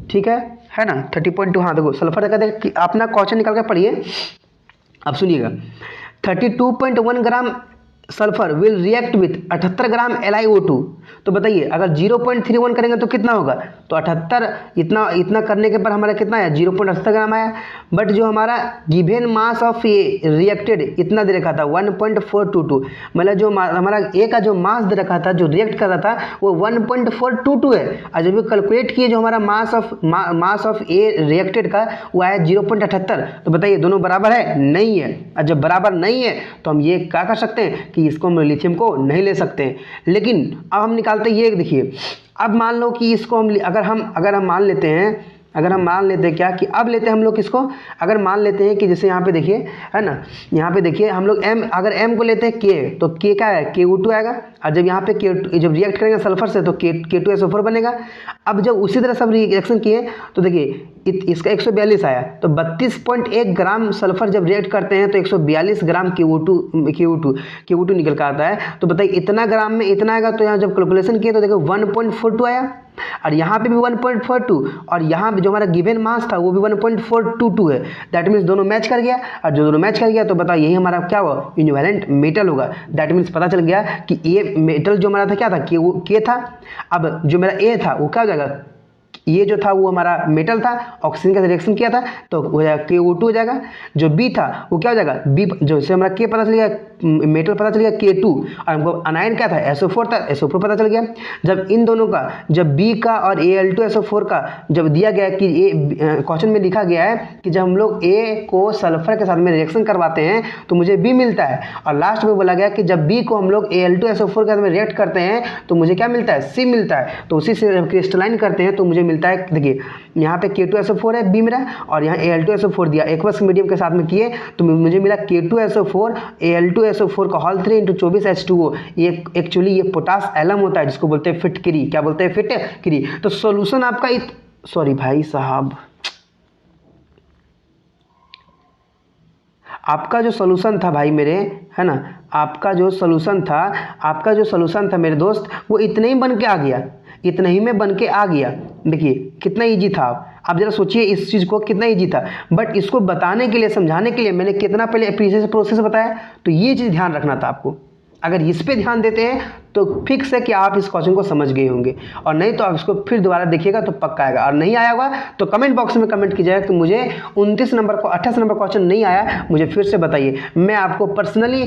Speaker 1: ठीक है ना, 30.2। हाँ देखो सल्फर का दे, अपना क्वेश्चन निकाल कर पढ़िए। अब सुनिएगा, 32.1 ग्राम sulphur will react with 78 gram LiO2। तो बताइए अगर 0.31 करेंगे तो कितना होगा, तो 78, इतना करने के बाद हमारा कितना आया, 0.78 ग्राम आया। बट जो हमारा given mass of A reacted इतना दे रखा था 1.422, मतलब जो हमारा ए का जो मास दे रखा था जो रिएक्ट कर रहा था वो 1.422 है। और जब भी कैलकुलेट किए जो हमारा मास ऑफ ए रिएक्टेड का वो आया 0.78। तो बताइए दोनों बराबर है, नहीं है। और जब बराबर नहीं है तो हम ये क्या कर सकते हैं कि इसको हम लिथियम को नहीं ले सकते हैं। लेकिन अब हम निकालते हैं ये, देखिए अब मान लो कि इसको हम अगर हम मान लेते हैं क्या कि अब लेते हैं हम लोग किसको, अगर मान लेते हैं कि जैसे यहाँ पे देखिए है ना, यहाँ पे देखिए हम लोग अगर M को लेते हैं K, तो K क्या है, KO2 आएगा। और जब यहाँ पे जब रिएक्ट करेंगे सल्फर से तो K2SO4 बनेगा। अब जब उसी तरह सब रिएक्शन किए तो देखिए इसका 142 आया, तो 32.1 ग्राम सल्फर जब रिएक्ट करते हैं तो 142 ग्राम KO2 निकल कर आता है। तो बताइए इतना ग्राम में इतना आएगा, तो यहाँ जब कैलकुलेशन किए तो देखो 1.42 आया, और यहाँ पे भी 1.42, और यहाँ पे जो हमारा गिवन मास था वो भी 1.422 है। दैट मीन्स दोनों मैच कर गया, और जो दोनों मैच कर गया तो बताओ यही हमारा क्या हुआ, इक्विवेलेंट मेटल होगा। दैट मीन्स पता चल गया कि ये मेटल जो हमारा था क्या था, के था। अब जो मेरा ए था वो क्या हो जाएगा, ये जो था वो हमारा मेटल था, ऑक्सीजन का रिएक्शन किया था तो हो जाएगा KO2 हो जाएगा। जो बी था वो क्या हो जाएगा, बी जो से हमारा के पता चल गया, मेटल पता चल गया K2, और हमको अनायन क्या था, SO4 था, SO4 पता चल गया। जब इन दोनों का, जब बी का और Al2SO4 का जब दिया गया कि ये क्वेश्चन में लिखा गया है कि जब हम लोग ए को सल्फर के साथ में रिएक्शन करवाते हैं तो मुझे बी मिलता है, और लास्ट में बोला गया कि जब बी को हम लोग Al2SO4 के साथ में रिएक्ट करते हैं तो मुझे क्या मिलता है, सी मिलता है। तो उसी से क्रिस्टलाइन करते हैं तो मुझे मिलता है, देखिए यहाँ पे K2SO4 है बी मेरा, और यहाँ Al2SO4 दिया, एक्वस मीडियम के साथ में किए तो मुझे मिला K2SO4 Al2SO4 का होल 3 × 24 H2O। ये एक्चुअली ये पोटास एलम होता है जिसको बोलते हैं फिटकिरी। क्या बोलते हैं, फिटकिरी। तो सॉल्यूशन आपका सॉरी भाई साहब, आपका जो सॉल्यूशन था भाई मेरे, है ना, आपका जो सॉल्यूशन था मेरे दोस्त, वो इतने ही बन के आ गया, इतना ही में बन के आ गया। देखिए कितना इजी था, आप जरा सोचिए इस चीज़ को, कितना इजी था। बट इसको बताने के लिए, समझाने के लिए मैंने कितना पहले प्रोसेस बताया। तो ये चीज़ ध्यान रखना था आपको। अगर इस पे ध्यान देते हैं तो फिक्स है कि आप इस क्वेश्चन को समझ गए होंगे, और नहीं तो आप इसको फिर दोबारा देखिएगा तो पक्का आएगा। और नहीं आया होगा तो कमेंट बॉक्स में कमेंट कीजिएगा कि मुझे 28 नंबर क्वेश्चन नहीं आया, मुझे फिर से बताइए। मैं आपको पर्सनली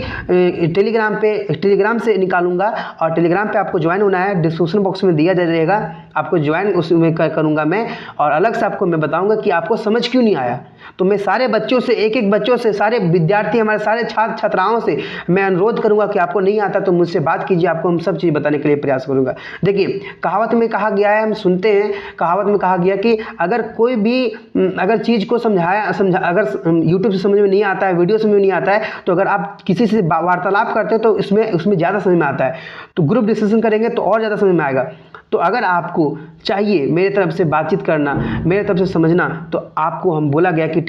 Speaker 1: टेलीग्राम से निकालूंगा, और टेलीग्राम पे आपको ज्वाइन होना है, डिस्क्रिप्शन बॉक्स में दिया जाएगा, आपको ज्वाइन उसमें करूँगा मैं, और अलग से आपको मैं बताऊँगा कि आपको समझ क्यों नहीं आया। तो मैं सारे बच्चों से, एक बच्चों से, सारे विद्यार्थी, हमारे सारे छात्र छात्राओं से मैं अनुरोध करूंगा कि आपको नहीं आता तो मुझसे बात कीजिए, आपको हम सब चीज़ बताने के लिए प्रयास करूंगा। देखिए कहावत में कहा गया है, हम सुनते हैं, कहावत में कहा गया कि अगर कोई भी अगर चीज़ को अगर यूट्यूब से समझ में नहीं आता है, वीडियो समझ में नहीं आता है, तो अगर आप किसी से वार्तालाप करते हैं तो उसमें ज़्यादा समझ में आता है। तो ग्रुप डिस्कशन करेंगे तो और ज़्यादा समझ में आएगा। तो अगर आपको चाहिए मेरे तरफ से बातचीत करना, मेरे तरफ से समझना, तो आपको हम बोला गया कि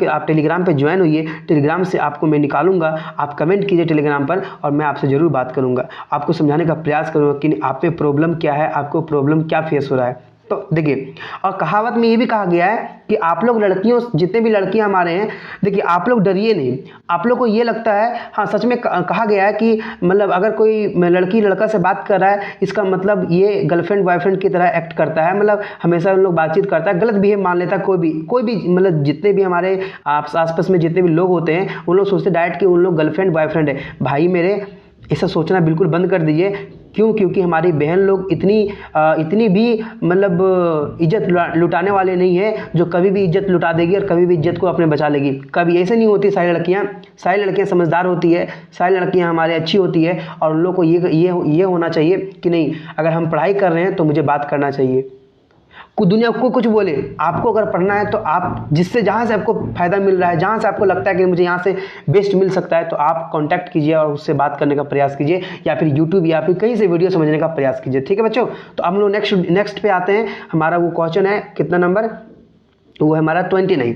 Speaker 1: आप टेलीग्राम पे ज्वाइन होइए। टेलीग्राम से आपको मैं निकालूंगा, आप कमेंट कीजिए टेलीग्राम पर, और मैं आपसे ज़रूर बात करूंगा, आपको समझाने का प्रयास करूंगा कि आप पे प्रॉब्लम क्या है, आपको प्रॉब्लम क्या फेस हो रहा है। तो देखिए, और कहावत में ये भी कहा गया है कि आप लोग लड़कियों, जितने भी लड़कियां हमारे हैं, देखिए आप लोग डरिए नहीं। आप लोग को ये लगता है, हाँ सच में कहा गया है कि मतलब अगर कोई लड़की लड़का से बात कर रहा है, इसका मतलब ये गर्लफ्रेंड बॉयफ्रेंड की तरह एक्ट करता है, मतलब हमेशा उन लोग बातचीत करता है, गलत बिहेव मान लेता है। कोई भी मतलब जितने भी हमारे आसपास में जितने भी लोग होते हैं, उन लोग सोचते डायरेक्ट कि उन लोग गर्लफ्रेंड बॉयफ्रेंड है। भाई मेरे, ऐसा सोचना बिल्कुल बंद कर दीजिए। क्यों? क्योंकि हमारी बहन लोग इतनी भी मतलब इज्जत लुटाने वाले नहीं है जो कभी भी इज्जत लुटा देगी और कभी भी इज्जत को अपने बचा लेगी। कभी ऐसे नहीं होती। सारी लड़कियां समझदार होती है, सारी लड़कियां हमारे अच्छी होती है, और उन लोग को ये होना चाहिए कि नहीं, अगर हम पढ़ाई कर रहे हैं तो मुझे बात करना चाहिए। दुनिया को कुछ बोले, आपको अगर पढ़ना है तो आप जहाँ से आपको फ़ायदा मिल रहा है, जहाँ से आपको लगता है कि मुझे यहाँ से बेस्ट मिल सकता है, तो आप कांटेक्ट कीजिए और उससे बात करने का प्रयास कीजिए, या फिर यूट्यूब या फिर कहीं से वीडियो समझने का प्रयास कीजिए। ठीक है बच्चों, तो हम लोग नेक्स्ट पे आते हैं। हमारा वो क्वेश्चन है कितना नंबर, वो है हमारा 29।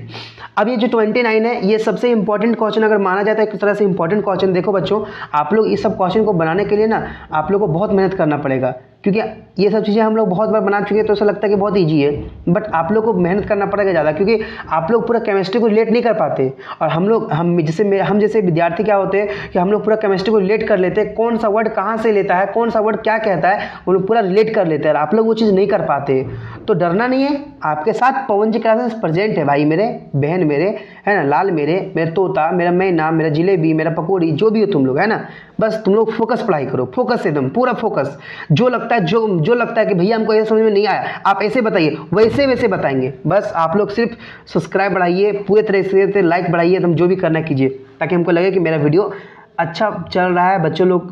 Speaker 1: अब ये जो 29 है, ये सबसे इंपॉर्टेंट क्वेश्चन अगर माना जाता है, एक तरह से इंपॉर्टेंट क्वेश्चन। देखो बच्चों, आप लोग इस सब क्वेश्चन को बनाने के लिए ना आप लोग को बहुत मेहनत करना पड़ेगा, क्योंकि ये सब चीज़ें हम लोग बहुत बार बना चुके हैं, तो ऐसा लगता है कि बहुत ईजी है, बट आप लोग को मेहनत करना पड़ेगा ज़्यादा, क्योंकि आप लोग पूरा केमिस्ट्री को रिलेट नहीं कर पाते। और हम जैसे विद्यार्थी क्या होते हैं कि हम लोग पूरा केमिस्ट्री को रिलेट कर लेते हैं, कौन सा वर्ड कहाँ से लेता है, कौन सा वर्ड क्या कहता है, वो लोग पूरा रिलेट कर लेते हैं, और आप लोग वो चीज़ नहीं कर पाते। तो डरना नहीं है, आपके साथ पवन जी क्लासेस प्रेजेंट है भाई मेरे, बहन मेरे, है ना, लाल मेरे तोता, मेरा मैना, मेरा जिलेबी, मेरा पकौड़ी, जो भी हो तुम लोग, है ना, बस तुम लोग फोकस पढ़ाई करो, फोकस एकदम पूरा फोकस। जो लगता है कि भैया हमको ये समझ में नहीं आया, आप ऐसे बताइए, वैसे बताएंगे। बस आप लोग सिर्फ सब्सक्राइब बढ़ाइए, पूरे तरह से लाइक बढ़ाइए, तुम जो भी करना कीजिए, ताकि हमको लगे कि मेरा वीडियो अच्छा चल रहा है, बच्चों लोग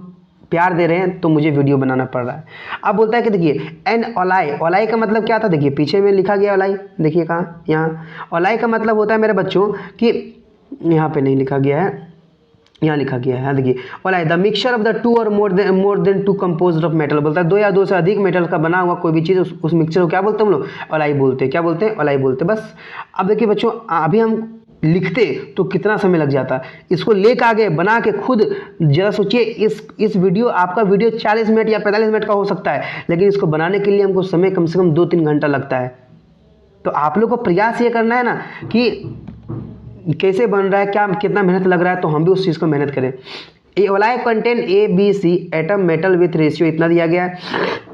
Speaker 1: प्यार दे रहे हैं, तो मुझे वीडियो बनाना पड़ रहा है। अब बोलता है कि देखिए एन ओलाई का मतलब क्या था, देखिए पीछे में लिखा गया ओलाई, देखिए कहाँ, यहाँ ओलाई का मतलब होता है मेरे बच्चों कि यहाँ पे नहीं लिखा गया है, यहाँ लिखा गया है, देखिए बोला the mixture of the two और more than two composed of metal, बोलता है दो या दो से अधिक मेटल का बना हुआ कोई भी चीज़, उस मिक्सचर को क्या बोलते हैं हम लोग? एलॉय बोलते हैं। क्या बोलते हैं? एलॉय बोलते हैं। बस अब देखिए बच्चों, अभी हम लिखते तो कितना समय लग जाता, इसको लेकर आगे बना के खुद जरा सोचिए। इस वीडियो, आपका वीडियो 40 मिनट या 45 मिनट का हो सकता है, लेकिन इसको बनाने के लिए हमको समय कम से कम 2-3 घंटा लगता है। तो आप लोग को प्रयास ये करना है ना कि कैसे बन रहा है, क्या कितना मेहनत लग रहा है, तो हम भी उस चीज़ को मेहनत करें। Alloy contain ABC atom metal with ratio इतना दिया गया है।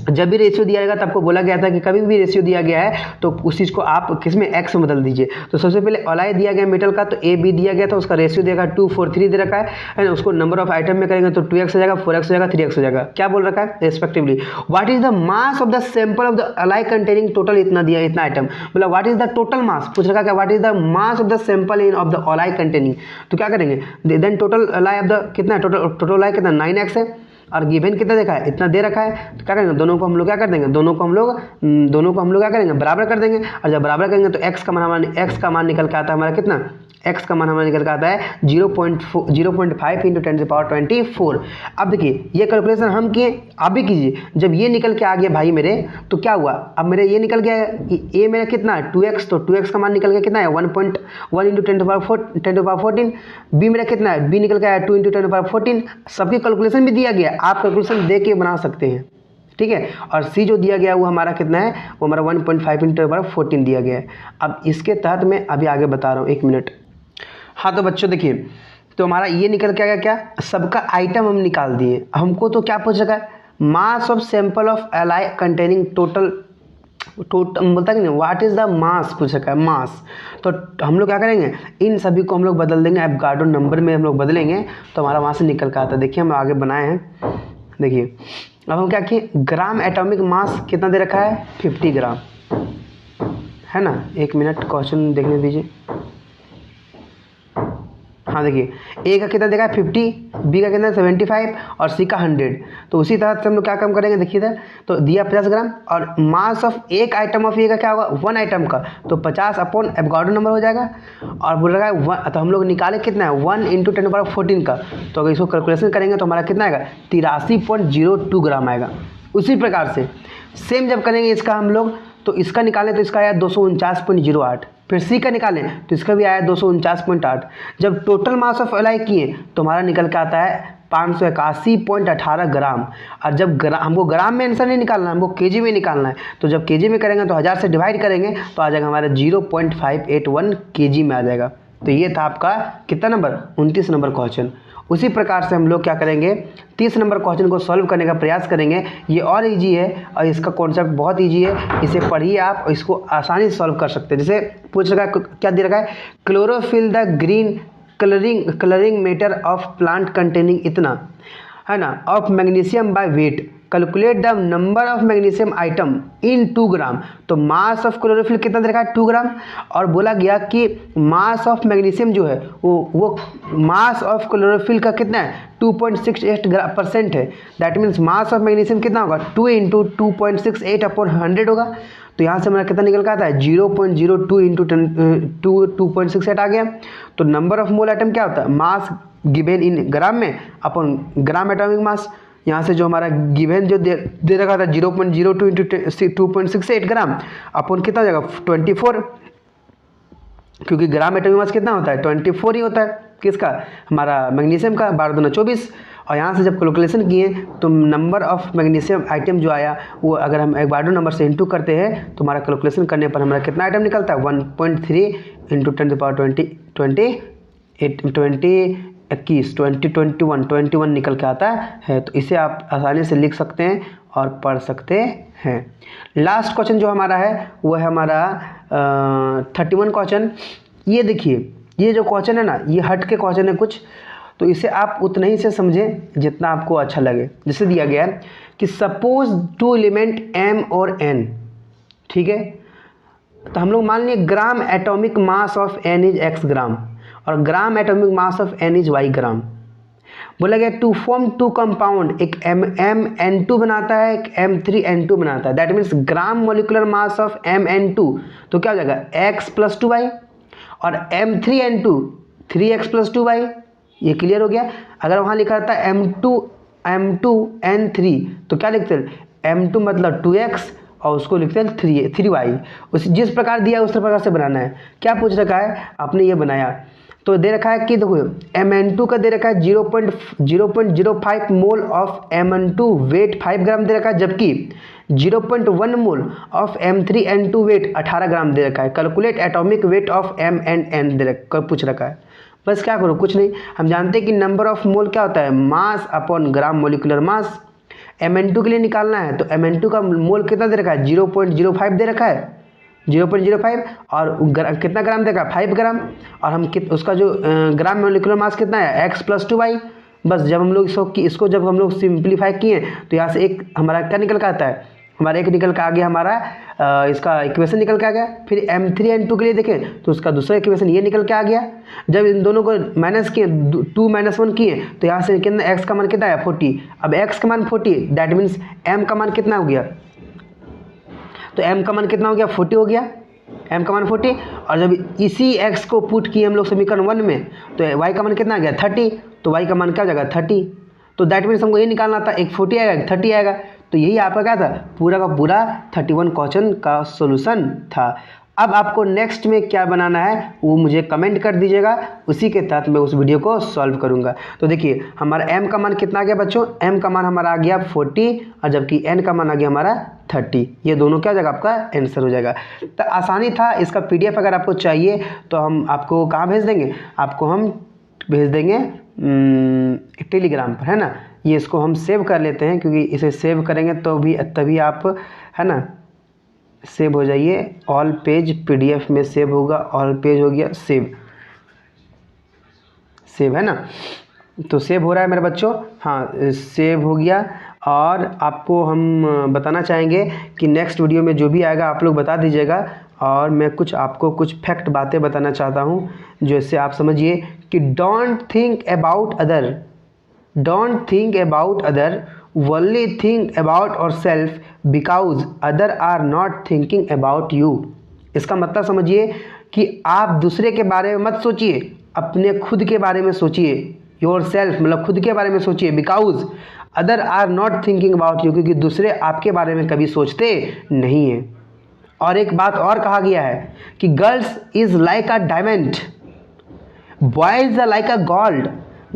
Speaker 1: जब भी रेशियो दिया जाएगा तो आपको बोला गया था कि कभी भी रेशियो दिया गया है तो उस चीज़ को आप किस में x में बदल दीजिए। तो सबसे पहले एलॉय दिया गया मेटल का, तो AB दिया गया था, उसका रेशियो देगा 2:4:3 दे रखा है ना। उसको नंबर ऑफ आइटम में करेंगे तो 2x हो जाएगा, 4x हो जाएगा, 3x हो जाएगा। क्या बोल रखा है? Respectively. What is the mass of the sample of the alloy containing total, इतना दिया, इतना आइटम, मतलब what is the total mass पूछ रखा है। What is the mass of the sample in of the alloy containing, तो क्या करेंगे then total alloy of the कितना, टोटल एलॉय कितना 9x है और गिवन कितना देखा है, इतना दे रखा है। तो क्या करेंगे, दोनों को हम लोग क्या कर देंगे, दोनों को हम लोग क्या करेंगे, बराबर कर देंगे। और जब बराबर करेंगे तो x का मान निकल के आता है हमारा कितना, x का मान हमारा निकल के आता है 0.5 × 10⁻24। अब देखिए ये कैलकुलेशन हम किए, आप भी कीजिए। जब ये निकल के आ गया भाई मेरे, तो क्या हुआ, अब मेरे ये निकल गया, a मेरा कितना है 2x, तो 2x का मान निकल गया कितना है 1.1 × 10⁻14। b मेरा कितना है, b निकल गया है 2 × 10⁻14। सबकी कैलकुलेशन भी दिया गया, आप कैलकुलेशन दे के बना सकते हैं, ठीक है। और C जो दिया गया है वो हमारा कितना है, वो हमारा 1.5 × 10⁻14 दिया गया है। अब इसके तहत मैं अभी आगे बता रहा हूँ, 1 मिनट। हाँ तो बच्चों देखिए, तो हमारा ये निकल के आ गया, क्या सबका आइटम हम निकाल दिए। हमको तो क्या पूछ रखा है, mass of sample of alloy containing total बोलता है कि नहीं, व्हाट इज द मास पूछ रखा है, मास। तो हम लोग क्या करेंगे, इन सभी को हम लोग बदल देंगे, एवोगाड्रो नंबर में हम लोग बदलेंगे तो हमारा वहाँ से निकल के आता है। देखिए हम आगे बनाए हैं, देखिए अब हम क्या किए, ग्राम एटॉमिक मास कितना दे रखा है 50 ग्राम, है ना। 1 मिनट क्वेश्चन देखने दीजिए। हाँ देखिए, A का कितना देखा है 50, B का कितना 75 और C का 100। तो उसी तरह से हम लोग क्या काम करेंगे, देखिए इधर तो दिया 50 ग्राम और मास ऑफ एक आइटम ऑफ A का क्या होगा 1 आइटम का, तो 50 अपॉन एवोगाड्रो नंबर हो जाएगा। और बोल रहा है तो हम लोग निकाले कितना है 1 × 10⁻14 का, तो अगर इसको कैलकुलेशन करेंगे तो हमारा कितना आएगा 83.02 ग्राम आएगा। उसी प्रकार से सेम जब करेंगे इसका हम लोग, तो इसका निकालें तो इसका आया 249.08, फिर C का निकालें तो इसका भी आया 249.8। जब टोटल मास ऑफ एलॉय किए तो हमारा निकल के आता है 581.18 ग्राम। और जब हमको ग्राम में आंसर नहीं निकालना है, हमको केजी में निकालना है, तो जब केजी में करेंगे तो 1000 से डिवाइड करेंगे तो आ जाएगा हमारा 0.581 केजी में आ जाएगा। तो ये था आपका कितना नंबर, 29 नंबर क्वेश्चन। उसी प्रकार से हम लोग क्या करेंगे, 30 नंबर क्वेश्चन को सॉल्व करने का प्रयास करेंगे। ये और इजी है और इसका कॉन्सेप्ट बहुत इजी है, इसे पढ़िए आप और इसको आसानी से सॉल्व कर सकते हैं। जैसे पूछ रखा है, क्या दे रखा है, chlorophyll the green colouring matter of plant containing इतना, है ना, of magnesium by weight, calculate the number of magnesium item इन 2 ग्राम। तो मास ऑफ क्लोरोफिल कितना दे रखा है 2 ग्राम, और बोला गया कि मास ऑफ मैग्नीशियम जो है वो मास ऑफ क्लोरोफिल का कितना है 2.68% है। That means mass of magnesium कितना होगा 2 × 2.68/100 होगा। तो यहाँ से हमारा कितना निकल के आता है 0.02 × 2.68 आ गया। तो नंबर ऑफ मोल आइटम क्या होता है, मास गिवन इन ग्राम में अपन ग्राम एटॉमिक मास। यहाँ से जो हमारा गिवन जो दे रखा था 0.02 × 2.68 ग्राम अपन कितना हो जाएगा 24, क्योंकि ग्राम एटॉमिक मास कितना होता है 24 ही होता है, किसका, हमारा मैग्नीशियम का, 12×2 = 24। और यहाँ से जब कैलकुलेशन किए तो नंबर ऑफ मैग्नीशियम आइटम जो आया वो अगर हम एवोगाड्रो नंबर से इंटू करते हैं तो हमारा कैलकुलेशन करने पर हमारा कितना आइटम निकलता है 1.3 × 10⁻21 निकल के आता है। तो इसे आप आसानी से लिख सकते हैं और पढ़ सकते हैं। लास्ट क्वेश्चन जो हमारा है वो है हमारा 31 क्वेश्चन। ये देखिए, ये जो क्वेश्चन है ना, ये हट के क्वेश्चन है कुछ, तो इसे आप उतना ही से समझें जितना आपको अच्छा लगे। जैसे दिया गया है कि सपोज 2 एलिमेंट M और N, ठीक है। तो हम लोग मान लिए gram atomic mass of N is X ग्राम और gram atomic mass of N is Y ग्राम। बोला गया टू फॉर्म 2 कंपाउंड, एक MnN2 बनाता है, एक M3N2 बनाता है। That means gram molecular mass of MN2 तो क्या हो जाएगा X + 2Y और M3N2 3X + 2Y ये क्लियर हो गया। अगर वहाँ लिखा रहता M2N3 तो क्या लिखते हैं, M2 मतलब 2x और उसको लिखते हैं 3y। उस जिस प्रकार दिया उस प्रकार से बनाना है। क्या पूछ रखा है, आपने ये बनाया तो दे रखा है कि देखो Mn2 का दे रखा है 0.05 मोल ऑफ Mn2 वेट 5 ग्राम दे रखा है, जबकि 0.1 मोल ऑफ M3N2 वेट 18 ग्राम दे रखा है। Calculate atomic weight of M and N दे रखा पूछ रखा है। बस क्या करो, कुछ नहीं, हम जानते हैं कि नंबर ऑफ मोल क्या होता है, mass upon gram molecular mass. Mn2 के लिए निकालना है तो Mn2 का मोल कितना दे रखा है, 0.05 दे रखा है, 0.05 और कितना ग्राम देगा, 5 ग्राम। और हम उसका जो ग्राम मोलिकुलर मास कितना है, x + 2y। बस जब हम लोग इसको जब हम लोग सिंप्लीफाई किए तो यहाँ से एक हमारा क्या निकल का आता है, हमारा एक निकल का आ गया, हमारा इसका इक्वेशन निकल के आ गया। फिर M3N2 के लिए देखें तो उसका दूसरा इक्वेशन ये निकल के आ गया। जब इन दोनों को माइनस किए 2 - 1 किए तो यहाँ से कितना x का मान कितना है, 40। अब x का मान 40 दैट मीन्स m का मान कितना हो गया, तो m का मान कितना हो गया, 40 हो गया, m का मान 40। और जब इसी x को पुट किए हम लोग समीकरण 1 में तो y का मान कितना आ गया, 30। तो y का मान क्या हो जाएगा, 30। तो दैट मीन्स हमको ये निकालना था, एक 40 आएगा, एक 30 आएगा। तो यही आपका क्या था, पूरा का पूरा 31 क्वेश्चन का सोल्यूशन था। अब आपको नेक्स्ट में क्या बनाना है वो मुझे कमेंट कर दीजिएगा, उसी के तहत मैं उस वीडियो को सॉल्व करूंगा। तो देखिए हमारा m का मान कितना आ गया बच्चों, m का मान हमारा आ गया 40 और जबकि n का मान आ गया हमारा 30। ये दोनों क्या हो जाएगा, आपका आंसर हो जाएगा। तो आसानी था। इसका PDF अगर आपको चाहिए तो हम आपको कहाँ भेज देंगे, आपको हम भेज देंगे टेलीग्राम पर, है ना। ये इसको हम सेव कर लेते हैं क्योंकि इसे सेव करेंगे तो भी तभी आप, है ना, सेव हो जाइए। ऑल पेज PDF में सेव होगा, ऑल पेज हो गया सेव, है ना। तो सेव हो रहा है मेरे बच्चों, हाँ सेव हो गया। और आपको हम बताना चाहेंगे कि नेक्स्ट वीडियो में जो भी आएगा आप लोग बता दीजिएगा। और मैं आपको कुछ फैक्ट बातें बताना चाहता हूँ जैसे आप समझिए कि don't think about other only think about yourself because other are not thinking about you। इसका मतलब समझिए कि आप दूसरे के बारे में मत सोचिए, अपने खुद के बारे में सोचिए। yourself मतलब खुद के बारे में सोचिए, because other are not thinking about you, क्योंकि दूसरे आपके बारे में कभी सोचते नहीं हैं। और एक बात और कहा गया है कि girls is like a diamond, boys are like a gold.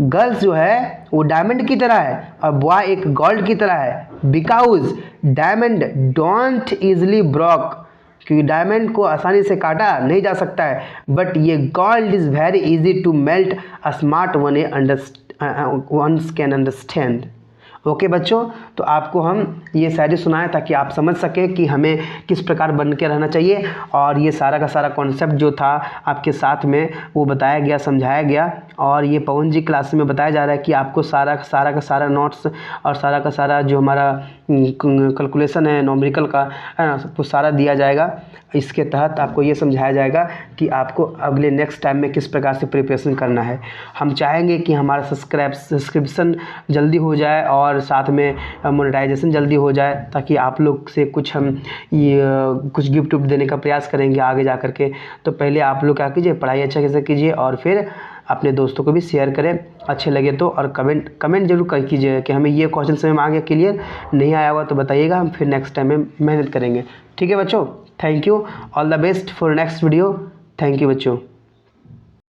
Speaker 1: Girls जो है वो डायमंड की तरह है और बॉय एक गोल्ड की तरह है। Because diamond don't easily broke, क्योंकि डायमंड को आसानी से काटा नहीं जा सकता है। बट ये gold is very easy to melt, a smart ones can understand. Okay बच्चों, तो आपको हम ये शायरी सुनाए ताकि आप समझ सकें कि हमें किस प्रकार बन के रहना चाहिए। और ये सारा का सारा कॉन्सेप्ट जो था आपके साथ में वो बताया गया, समझाया गया। और ये पवन जी क्लास में बताया जा रहा है कि आपको सारा का सारा नोट्स और सारा का सारा जो हमारा कैलकुलेशन है न्यूमेरिकल का, है ना, सबको सारा दिया जाएगा। इसके तहत आपको ये समझाया जाएगा कि आपको अगले नेक्स्ट टाइम में किस प्रकार से प्रिपरेशन करना है। हम चाहेंगे कि हमारा सब्सक्रिप्शन जल्दी हो जाए और साथ में मोनेटाइजेशन जल्दी हो जाए, ताकि आप लोग से कुछ हम कुछ गिफ्ट देने का प्रयास करेंगे आगे जा कर के। तो पहले आप लोग क्या कीजिए, पढ़ाई अच्छा से कीजिए और फिर अपने दोस्तों को भी शेयर करें अच्छे लगे तो। और कमेंट जरूर कर कीजिए कि हमें ये क्वेश्चन समझ में आ गया, क्लियर नहीं आया हुआ तो बताइएगा, हम फिर नेक्स्ट टाइम में मेहनत करेंगे। ठीक है बच्चों, thank you, all the best for next video. Thank you बच्चों।